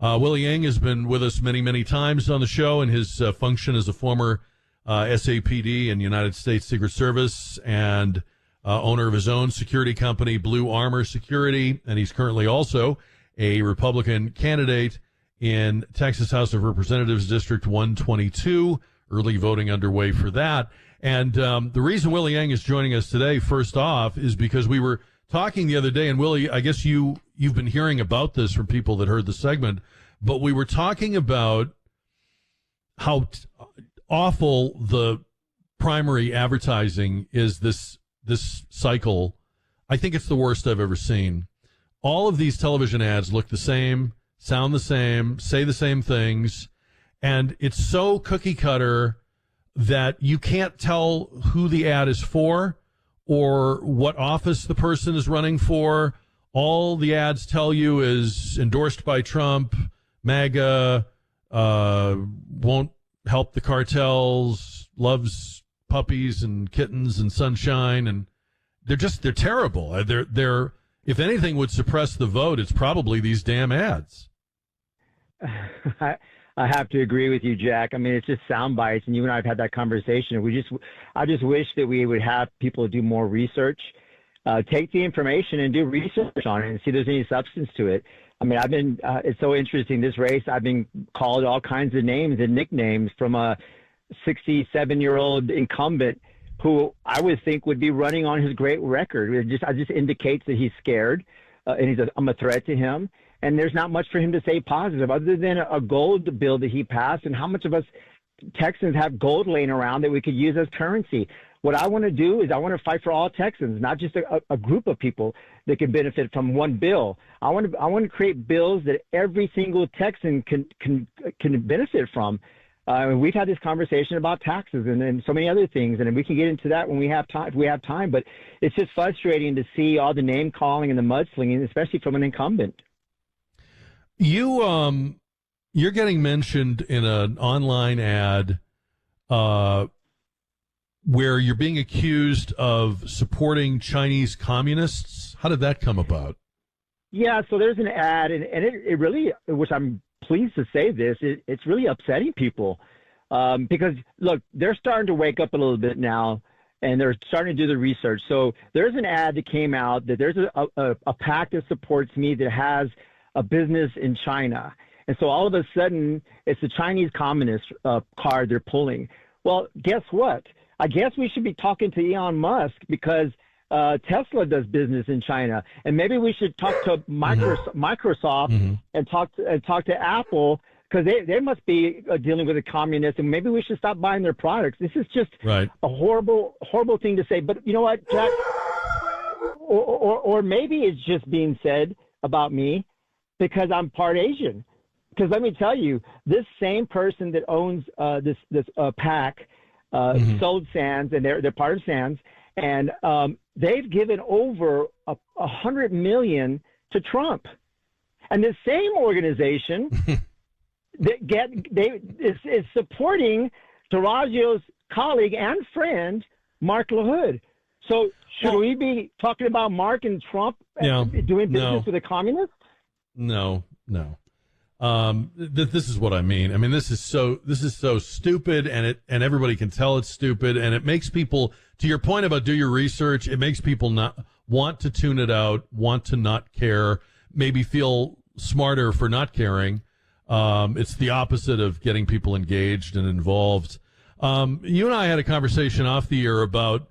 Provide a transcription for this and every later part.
Willie Ng has been with us many, many times on the show in his function as a former SAPD in United States Secret Service and owner of his own security company, Blue Armor Security, and he's currently also a Republican candidate in Texas House of Representatives District 122. Early voting underway for that. And the reason Willie Ng is joining us today, first off, is because we were talking the other day, and Willie, I guess you've been hearing about this from people that heard the segment, but we were talking about how awful the primary advertising is this cycle. I think it's the worst I've ever seen. All of these television ads look the same, sound the same, say the same things, and it's so cookie cutter that you can't tell who the ad is for or what office the person is running for. All the ads tell you is endorsed by Trump, MAGA, won't help the cartels, loves puppies and kittens and sunshine, and they're terrible. They're if anything would suppress the vote, it's probably these damn ads. I have to agree with you, Jack. I mean, it's just sound bites, and you and I have had that conversation. I just wish that we would have people do more research, take the information and do research on it and see if there's any substance to it. I mean, it's so interesting, this race. I've been called all kinds of names and nicknames from a 67-year-old incumbent who I would think would be running on his great record. It just indicates that he's scared, and I'm a threat to him. And there's not much for him to say positive other than a gold bill that he passed. And how much of us Texans have gold laying around that we could use as currency? What I want to do is I want to fight for all Texans, not just a group of people that can benefit from one bill. I want to create bills that every single Texan can benefit from. We've had this conversation about taxes and so many other things, and we can get into that when we have time. If we have time, but it's just frustrating to see all the name calling and the mudslinging, especially from an incumbent. You're getting mentioned in an online ad where you're being accused of supporting Chinese communists. How did that come about? Yeah, so there's an ad, and it really, which I'm pleased to say this, it's really upsetting people because, look, they're starting to wake up a little bit now, and they're starting to do the research. So there's an ad that came out that there's a PAC that supports me that has a business in China. And so all of a sudden, it's the Chinese communist card they're pulling. Well, guess what? I guess we should be talking to Elon Musk because Tesla does business in China. And maybe we should talk to Microsoft and talk to Apple because they must be dealing with a communist, and maybe we should stop buying their products. This is just a horrible, horrible thing to say. But you know what, Jack? Or maybe it's just being said about me because I'm part Asian. Because let me tell you, this same person that owns this PAC sold Sands, and they're part of Sands, and they've given over $100 million to Trump, and the same organization is supporting Taraggio's colleague and friend Mark LaHood. So should we be talking about Mark and Trump doing business with a communist? No. This is what I mean. I mean, this is so stupid, and everybody can tell it's stupid, and it makes people, to your point about do your research, it makes people not want to tune it out, want to not care, maybe feel smarter for not caring. It's the opposite of getting people engaged and involved. You and I had a conversation off the air about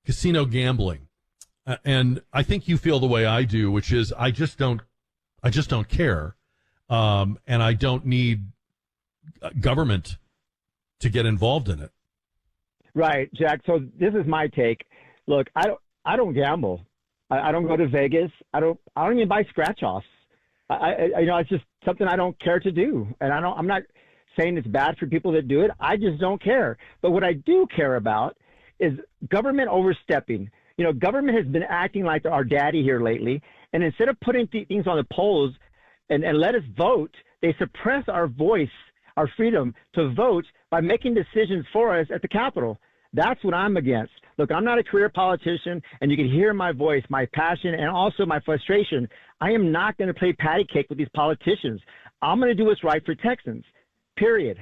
casino gambling, and I think you feel the way I do, which is I just don't care. And I don't need government to get involved in it. Right, Jack. So this is my take. Look, I don't gamble. I don't go to Vegas. I don't even buy scratch-offs. It's just something I don't care to do. And I'm not saying it's bad for people that do it. I just don't care. But what I do care about is government overstepping. Government has been acting like our daddy here lately. And instead of putting things on the polls and let us vote, they suppress our voice, our freedom to vote by making decisions for us at the Capitol. That's what I'm against. Look, I'm not a career politician, and you can hear my voice, my passion, and also my frustration. I am not going to play patty cake with these politicians. I'm going to do what's right for Texans, period.